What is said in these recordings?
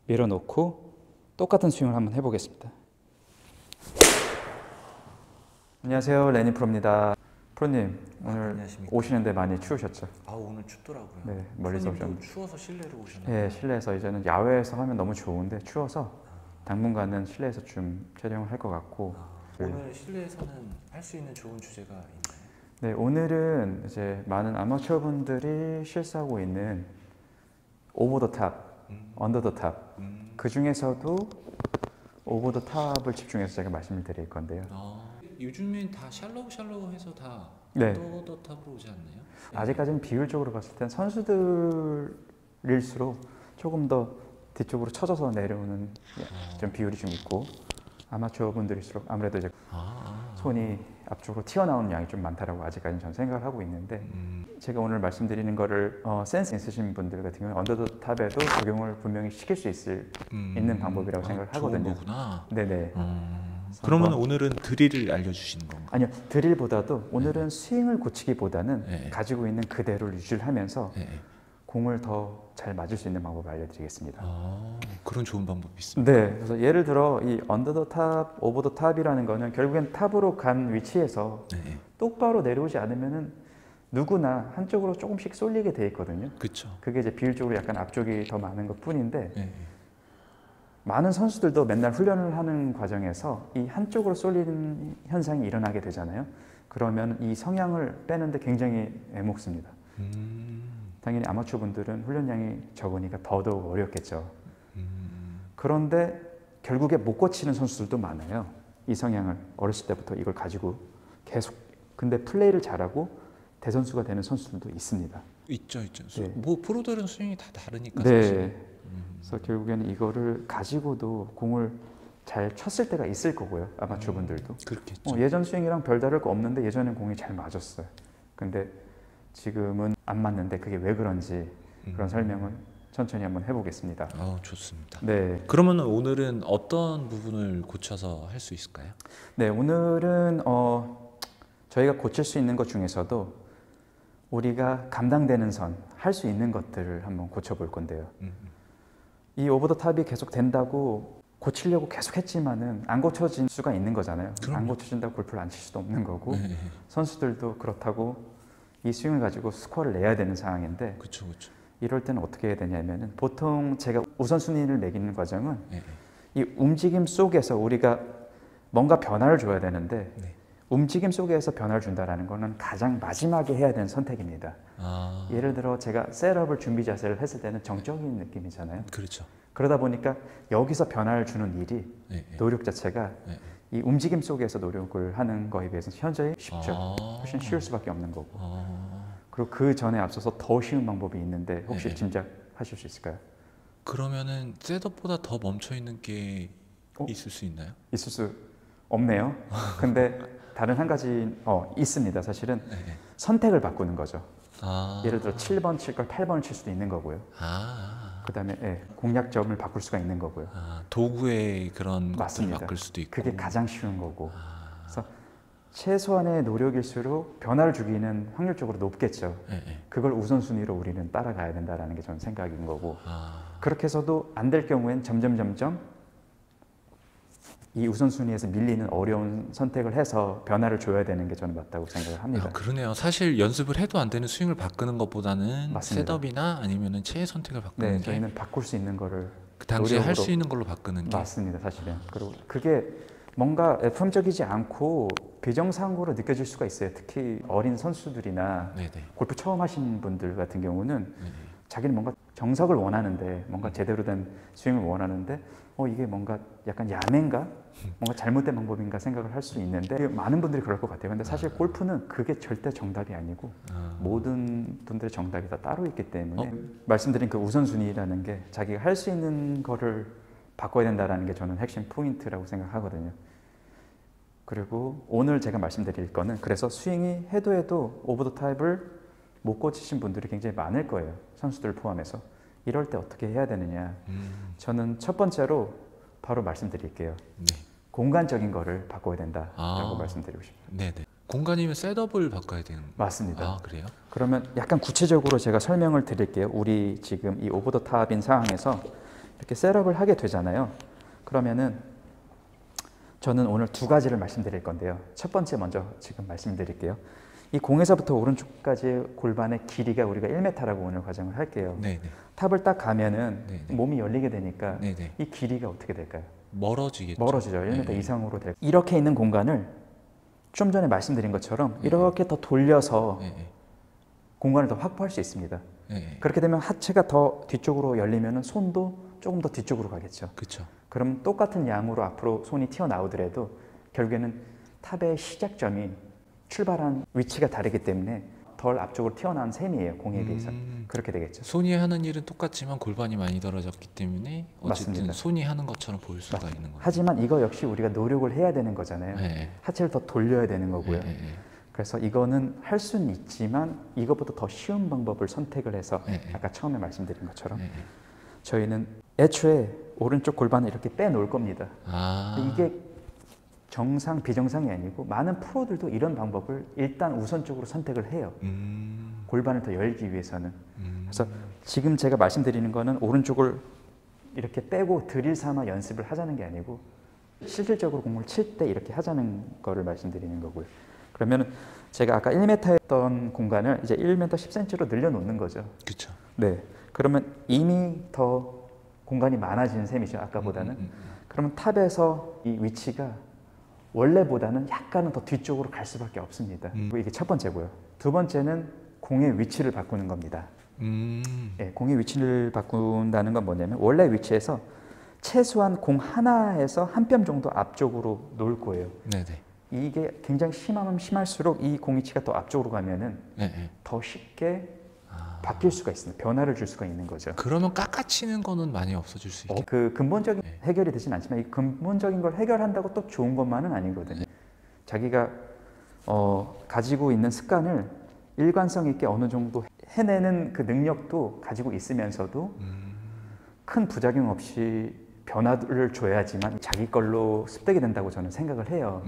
밀어놓고 똑같은 스윙을 한번 해보겠습니다. 안녕하세요, 레니 프로입니다. 프로님, 오늘 안녕하십니까. 오시는데 많이 추우셨죠? 아, 오늘 춥더라고요. 네, 멀리서 오셨는데. 추워서 실내로 오셨나요? 네, 실내에서 이제는 야외에서 하면 너무 좋은데 추워서 당분간은 실내에서 좀 촬영을 할 것 같고. 오늘 실내에서는 할 수 있는 좋은 주제가 있나요? 네, 오늘은 이제 많은 아마추어 분들이 실수하고 있는 오버 더 탑, 언더 더 탑. 그 중에서도 오버 더 탑을 집중해서 제가 말씀을 드릴 건데요. 요즘엔 다 샬로우 해서 다 네. 언더 탑으로 오지 않나요? 아직까지는 비율적으로 봤을 땐 선수들일수록 조금 더 뒤쪽으로 쳐져서 내려오는 좀 비율이 좀 있고, 아마추어 분들일수록 아무래도 이제 손이 앞쪽으로 튀어나오는 양이 좀 많다라고 아직까지는 저는 생각을 하고 있는데, 제가 오늘 말씀드리는 거를 센스 있으신 분들 같은 경우는 언더 더 탑에도 적용을 분명히 시킬 수 있는 방법이라고 생각을 하거든요. 좋은 거구나. 네네. 그러면 오늘은 드릴을 알려주시는 건가요? 아니요, 드릴보다도 오늘은 스윙을 고치기보다는 네. 가지고 있는 그대로를 유지를 하면서 네. 공을 더 잘 맞을 수 있는 방법을 알려드리겠습니다. 그런 좋은 방법이 있습니다. 네, 그래서 예를 들어 이 언더 더 탑, 오버 더 탑이라는 거는 결국엔 탑으로 간 위치에서 네. 똑바로 내려오지 않으면은 누구나 한쪽으로 조금씩 쏠리게 돼 있거든요. 그렇죠. 그게 이제 비율적으로 약간 앞쪽이 더 많은 것 뿐인데, 네. 많은 선수들도 맨날 훈련을 하는 과정에서 이 한쪽으로 쏠리는 현상이 일어나게 되잖아요. 그러면 이 성향을 빼는데 굉장히 애먹습니다. 당연히 아마추어 분들은 훈련량이 적으니까 더더욱 어렵겠죠. 그런데 결국에 못 고치는 선수들도 많아요. 이 성향을 어렸을 때부터 이걸 가지고 계속, 근데 플레이를 잘하고 대선수가 되는 선수들도 있습니다. 있죠. 네. 뭐 프로들은 스윙이 다 다르니까. 네. 사실. 그래서 결국에는 이거를 가지고도 공을 잘 쳤을 때가 있을 거고요. 아마추어 분들도. 그렇겠죠. 예전 스윙이랑 별다를 거 없는데 예전엔 공이 잘 맞았어요. 근데 지금은 안 맞는데 그게 왜 그런지 그런 설명을 천천히 한번 해보겠습니다. 좋습니다. 네. 그러면 오늘은 어떤 부분을 고쳐서 할 수 있을까요? 네, 오늘은 저희가 고칠 수 있는 것 중에서도 우리가 감당되는 선, 할 수 있는 것들을 한번 고쳐볼 건데요. 이 오버 더 탑이 계속 된다고 고치려고 계속 했지만은 안 고쳐진 수가 있는 거잖아요. 그럼요. 안 고쳐진다고 골프를 안 칠 수도 없는 거고, 네. 선수들도 그렇다고 이 스윙을 가지고 스코어를 내야 되는 상황인데, 그렇죠. 이럴 때는 어떻게 해야 되냐면은, 보통 제가 우선순위를 매기는 과정은 네. 이 움직임 속에서 우리가 뭔가 변화를 줘야 되는데, 네. 움직임 속에서 변화를 준다라는 거는 가장 마지막에 해야 되는 선택입니다. 예를 들어 제가 셋업을 준비 자세를 했을 때는 정적인 느낌이잖아요. 그렇죠. 그러다 보니까 여기서 변화를 주는 일이, 네. 노력 자체가 네. 이 움직임 속에서 노력을 하는 거에 비해서 현저히 쉽죠. 훨씬 쉬울 수밖에 없는 거고. 그리고 그 전에 앞서서 더 쉬운 방법이 있는데 혹시 네. 짐작하실 수 있을까요? 그러면은 셋업보다 더 멈춰 있는 게 있을 수 있나요? 있을 수 없네요. 근데 다른 한 가지 있습니다. 사실은 네. 선택을 바꾸는 거죠. 아. 예를 들어 7번 칠 걸 8번을 칠 수도 있는 거고요. 그 다음에 공략점을 바꿀 수가 있는 거고요. 도구의 그런 것들을 맞습니다. 바꿀 수도 있고. 그게 가장 쉬운 거고. 그래서 최소한의 노력일수록 변화를 주기는 확률적으로 높겠죠. 네. 그걸 우선순위로 우리는 따라가야 된다는 게 저는 생각인 거고. 그렇게 해서도 안 될 경우엔 점점 이 우선순위에서 밀리는 어려운 선택을 해서 변화를 줘야 되는 게 저는 맞다고 생각을 합니다. 그러네요. 사실 연습을 해도 안 되는 스윙을 바꾸는 것보다는 맞습니다. 셋업이나 아니면은 체의 선택을 바꾸는 네, 게 저희는 바꿀 수 있는 거를 그 당시에 할 노력으로- 수 있는 걸로 바꾸는 게 맞습니다, 사실은. 그리고 그게 뭔가 FM적이지 않고 비정상으로 느껴질 수가 있어요. 특히 어린 선수들이나 네네. 골프 처음 하신 분들 같은 경우는 네네. 자기는 뭔가 정석을 원하는데, 뭔가 제대로 된 스윙을 원하는데 이게 뭔가 약간 야맨가? 뭔가 잘못된 방법인가 생각을 할 수 있는데, 많은 분들이 그럴 것 같아요. 근데 사실 골프는 그게 절대 정답이 아니고 모든 분들의 정답이 다 따로 있기 때문에 말씀드린 그 우선순위라는 게 자기가 할 수 있는 거를 바꿔야 된다는 게 저는 핵심 포인트라고 생각하거든요. 그리고 오늘 제가 말씀드릴 거는, 그래서 스윙이 해도 오버 더 탑을 못 고치신 분들이 굉장히 많을 거예요. 선수들 포함해서. 이럴 때 어떻게 해야 되느냐. 저는 첫 번째로 바로 말씀드릴게요. 네. 공간적인 거를 바꿔야 된다라고 말씀드리고 싶어요. 네네. 공간이면 셋업을 바꿔야 되는. 맞습니다. 아, 그래요? 그러면 약간 구체적으로 제가 설명을 드릴게요. 우리 지금 이 오버 더 탑인 상황에서 이렇게 셋업을 하게 되잖아요. 그러면은 저는 오늘 두 가지를 말씀드릴 건데요. 첫 번째 먼저 지금 말씀드릴게요. 이 공에서부터 오른쪽까지 골반의 길이가 우리가 1m라고 오늘 가정을 할게요. 네네. 탑을 딱 가면은 네네. 몸이 열리게 되니까 네네. 이 길이가 어떻게 될까요? 멀어지겠죠. 멀어지죠. 1m 네. 이상으로 될. 이렇게 있는 공간을 좀 전에 말씀드린 것처럼 이렇게 더 돌려서 네. 공간을 더 확보할 수 있습니다. 네. 그렇게 되면 하체가 더 뒤쪽으로 열리면 손도 조금 더 뒤쪽으로 가겠죠. 그렇죠. 그럼 똑같은 양으로 앞으로 손이 튀어나오더라도 결국에는 탑의 시작점이 출발한 위치가 다르기 때문에 덜 앞쪽으로 튀어나온 셈이에요. 공에 비해서. 그렇게 되겠죠. 손이 하는 일은 똑같지만 골반이 많이 떨어졌기 때문에 어쨌든 맞습니다. 손이 하는 것처럼 보일 수가 있는 거죠. 하지만 이거 역시 우리가 노력을 해야 되는 거잖아요. 네. 하체를 더 돌려야 되는 거고요. 네. 그래서 이거는 할 수는 있지만 이것보다 더 쉬운 방법을 선택을 해서 네. 아까 처음에 말씀드린 것처럼 네. 저희는 애초에 오른쪽 골반을 이렇게 빼놓을 겁니다. 아. 이게 정상, 비정상이 아니고 많은 프로들도 이런 방법을 일단 우선적으로 선택을 해요. 골반을 더 열기 위해서는. 그래서 지금 제가 말씀드리는 거는 오른쪽을 이렇게 빼고 드릴 삼아 연습을 하자는 게 아니고 실질적으로 공을 칠 때 이렇게 하자는 거를 말씀드리는 거고요. 그러면 제가 아까 1m였던 공간을 이제 1m 10cm로 늘려놓는 거죠. 그렇죠. 네. 그러면 이미 더 공간이 많아지는 셈이죠. 아까보다는. 그러면 탑에서 이 위치가 원래보다는 약간은 더 뒤쪽으로 갈 수밖에 없습니다. 이게 첫 번째고요. 두 번째는 공의 위치를 바꾸는 겁니다. 네, 공의 위치를 바꾼다는 건 뭐냐면 원래 위치에서 최소한 공 하나에서 한 뼘 정도 앞쪽으로 놓을 거예요. 네네. 이게 굉장히 심하면 심할수록 이 공 위치가 더 앞쪽으로 가면은 네네. 더 쉽게 바뀔 수가 있습니다. 변화를 줄 수가 있는 거죠. 그러면 깎아치는 거는 많이 없어질 수 있겠죠. 그 근본적인 네. 해결이 되진 않지만 이 근본적인 걸 해결한다고 또 좋은 것만은 아니거든요. 자기가 가지고 있는 습관을 일관성 있게 어느 정도 해내는 그 능력도 가지고 있으면서도 큰 부작용 없이 변화를 줘야지만 자기 걸로 습득이 된다고 저는 생각을 해요.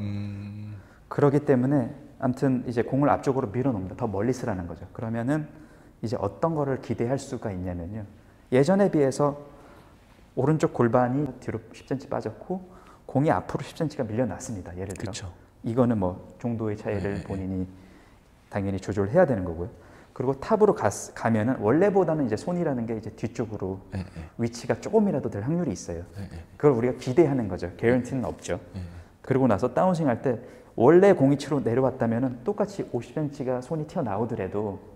그렇기 때문에 아무튼 이제 공을 앞쪽으로 밀어놓습니다. 더 멀리 쓰라는 거죠. 그러면은 이제 어떤 거를 기대할 수가 있냐면요. 예전에 비해서 오른쪽 골반이 뒤로 10cm 빠졌고 공이 앞으로 10cm가 밀려났습니다. 예를 들어. 그쵸. 이거는 뭐 정도의 차이를 네. 본인이 당연히 조절해야 되는 거고요. 그리고 탑으로 가면은 원래보다는 이제 손이라는 게 이제 뒤쪽으로 네. 위치가 조금이라도 될 확률이 있어요. 네. 그걸 우리가 기대하는 거죠. 개런티는 없죠. 네. 그리고 나서 다운스윙 할 때 원래 공이치로 내려왔다면은 똑같이 50cm가 손이 튀어나오더라도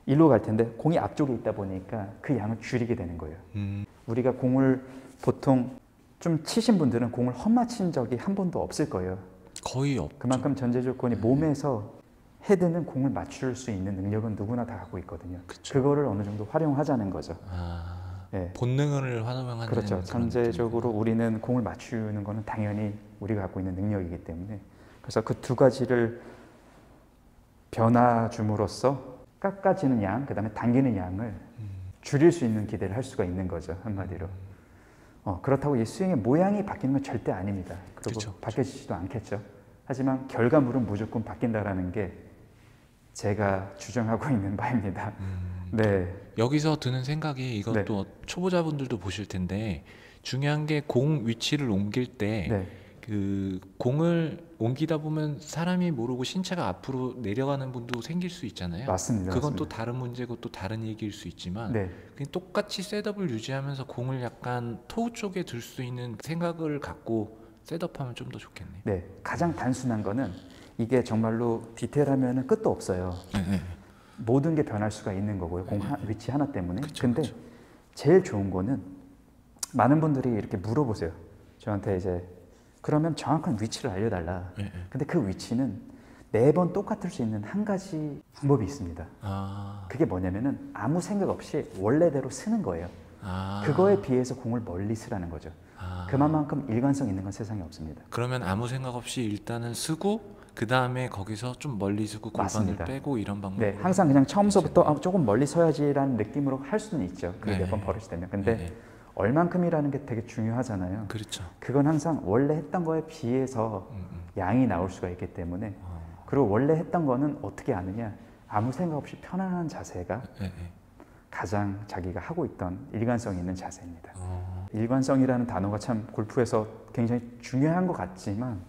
일로 갈 텐데 공이 앞쪽에 있다 보니까 그 양을 줄이게 되는 거예요. 우리가 공을 보통 좀 치신 분들은 공을 헛맞힌 적이 한 번도 없을 거예요. 거의 없죠. 그만큼 전제 조건이 몸에서 헤드는 공을 맞출 수 있는 능력은 누구나 다 갖고 있거든요. 그쵸. 그거를 어느 정도 활용하자는 거죠. 네. 본능을 활용하는 그렇죠. 그런 전제적으로 우리는 공을 맞추는 거는 당연히 우리가 갖고 있는 능력이기 때문에 그래서 그 두 가지를 변화 줌으로써 깎아지는 양, 그 다음에 당기는 양을 줄일 수 있는 기대를 할 수가 있는 거죠. 한마디로. 그렇다고 이 스윙의 모양이 바뀌는 건 절대 아닙니다. 그리고 그쵸. 바뀌지도 않겠죠. 하지만 결과물은 무조건 바뀐다라는 게 제가 주장하고 있는 바입니다. 네. 여기서 드는 생각이 이것도 네. 초보자분들도 보실 텐데 중요한 게 공 위치를 옮길 때 네. 그 공을 옮기다 보면 사람이 모르고 신체가 앞으로 내려가는 분도 생길 수 있잖아요. 맞습니다. 그건 또 맞습니다. 다른 문제고 또 다른 얘기일 수 있지만 네. 그냥 똑같이 셋업을 유지하면서 공을 약간 토우 쪽에 들 수 있는 생각을 갖고 셋업하면 좀 더 좋겠네요. 네. 가장 단순한 거는 이게 정말로 디테일하면 끝도 없어요. 모든 게 변할 수가 있는 거고요. 위치 하나 때문에. 근데 제일 좋은 거는 많은 분들이 이렇게 물어보세요. 저한테 이제 그러면 정확한 위치를 알려달라. 근데 그 위치는 매번 똑같을 수 있는 한 가지 방법이 있습니다. 그게 뭐냐면은 아무 생각 없이 원래대로 쓰는 거예요. 그거에 비해서 공을 멀리 쓰라는 거죠. 그만큼 일관성 있는 건 세상에 없습니다. 그러면 아무 생각 없이 일단은 쓰고 그 다음에 거기서 좀 멀리 쓰고 골반을 맞습니다. 빼고 이런 방법. 네, 항상 그냥 처음서부터 조금 멀리 서야지라는 느낌으로 할 수는 있죠. 그게 몇 번 버릇이 되면. 근데 얼만큼이라는 게 되게 중요하잖아요. 그렇죠. 그건 항상 원래 했던 거에 비해서 양이 나올 수가 있기 때문에 그리고 원래 했던 거는 어떻게 아느냐? 아무 생각 없이 편안한 자세가 가장 자기가 하고 있던 일관성 있는 자세입니다. 일관성이라는 단어가 참 골프에서 굉장히 중요한 것 같지만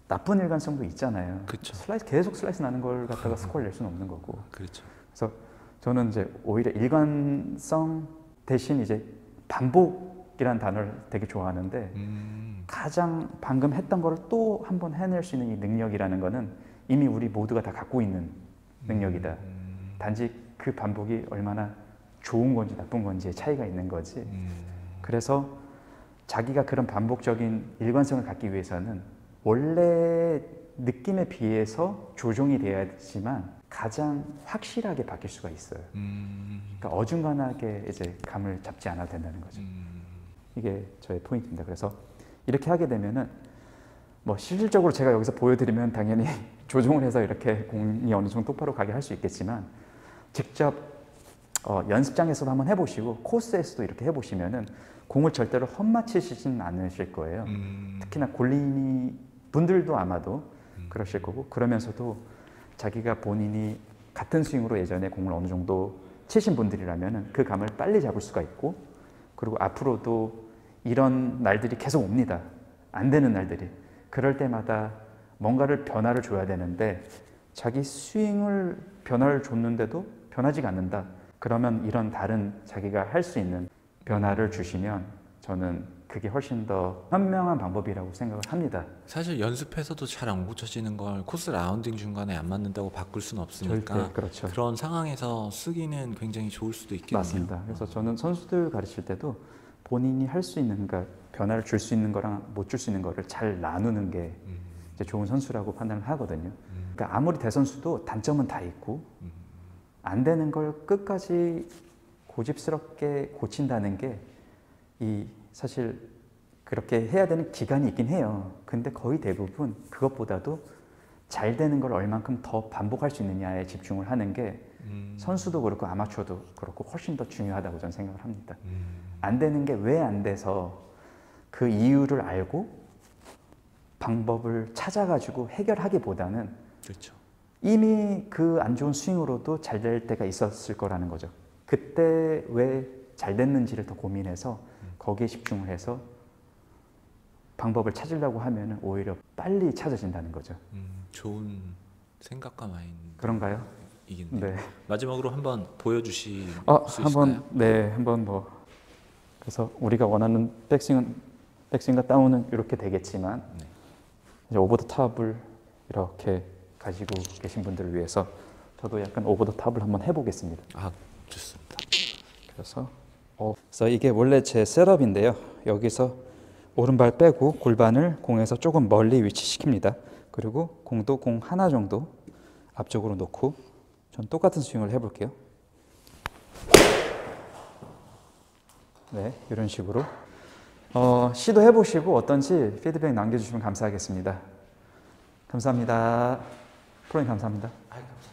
나쁜 일관성도 있잖아요. 그쵸. 계속 슬라이스 나는 걸 갖다가 스코어를 낼 수는 없는 거고. 그렇죠. 그래서 저는 이제 오히려 일관성 대신 이제 반복이라는 단어를 되게 좋아하는데 가장 방금 했던 거를 또 한 번 해낼 수 있는 이 능력이라는 거는 이미 우리 모두가 다 갖고 있는 능력이다. 단지 그 반복이 얼마나 좋은 건지 나쁜 건지의 차이가 있는 거지. 그래서 자기가 그런 반복적인 일관성을 갖기 위해서는 원래 느낌에 비해서 조정이 돼야지만 가장 확실하게 바뀔 수가 있어요. 그러니까 어중간하게 이제 감을 잡지 않아도 된다는 거죠. 이게 저의 포인트입니다. 그래서 이렇게 하게 되면은 뭐 실질적으로 제가 여기서 보여드리면 당연히 조종을 해서 이렇게 공이 어느 정도 똑바로 가게 할 수 있겠지만 직접 연습장에서도 한번 해보시고 코스에서도 이렇게 해보시면은 공을 절대로 헛맞히시진 않으실 거예요. 특히나 골린이 분들도 아마도 그러실 거고 그러면서도 자기가 본인이 같은 스윙으로 예전에 공을 어느 정도 치신 분들이라면 그 감을 빨리 잡을 수가 있고 그리고 앞으로도 이런 날들이 계속 옵니다. 안 되는 날들이. 그럴 때마다 뭔가를 변화를 줘야 되는데 자기 스윙을 변화를 줬는데도 변하지가 않는다. 그러면 이런 다른 자기가 할 수 있는 변화를 주시면 저는 그게 훨씬 더 현명한 방법이라고 생각을 합니다. 사실 연습해서도 잘 안 고쳐지는 걸 코스 라운딩 중간에 안 맞는다고 바꿀 수는 없으니까 절대, 그렇죠. 그런 상황에서 쓰기는 굉장히 좋을 수도 있겠네요. 맞습니다. 그래서 저는 선수들 가르칠 때도 본인이 할 수 있는, 그러니까 변화를 줄 수 있는 거랑 못 줄 수 있는 거를 잘 나누는 게 이제 좋은 선수라고 판단을 하거든요. 그러니까 아무리 대선수도 단점은 다 있고 안 되는 걸 끝까지 고집스럽게 고친다는 게 이 사실 그렇게 해야 되는 기간이 있긴 해요. 근데 거의 대부분 그것보다도 잘 되는 걸 얼만큼 더 반복할 수 있느냐에 집중을 하는 게 선수도 그렇고 아마추어도 그렇고 훨씬 더 중요하다고 저는 생각을 합니다. 안 되는 게 왜 안 돼서 그 이유를 알고 방법을 찾아가지고 해결하기보다는 그렇죠. 이미 그 안 좋은 스윙으로도 잘 될 때가 있었을 거라는 거죠. 그때 왜 잘 됐는지를 더 고민해서 거기에 집중을 해서 방법을 찾으려고 하면 오히려 빨리 찾아진다는 거죠. 좋은 생각과 마인드. 그런가요? 이겠네요. 네. 마지막으로 한번 보여주실 수 있을까요? 한번 네, 한번 뭐 그래서 우리가 원하는 백스윙과 다운은 이렇게 되겠지만 네. 이제 오버 더 탑을 이렇게 가지고 계신 분들을 위해서 저도 약간 오버 더 탑을 한번 해보겠습니다. 아, 좋습니다. 그래서 이게 원래 제 셋업인데요. 여기서 오른발 빼고 골반을 공에서 조금 멀리 위치시킵니다. 그리고 공도 공 하나 정도 앞쪽으로 놓고 전 똑같은 스윙을 해볼게요. 네, 이런 식으로 시도해보시고 어떤지 피드백 남겨주시면 감사하겠습니다. 감사합니다. 프로님 감사합니다. 감사합니다.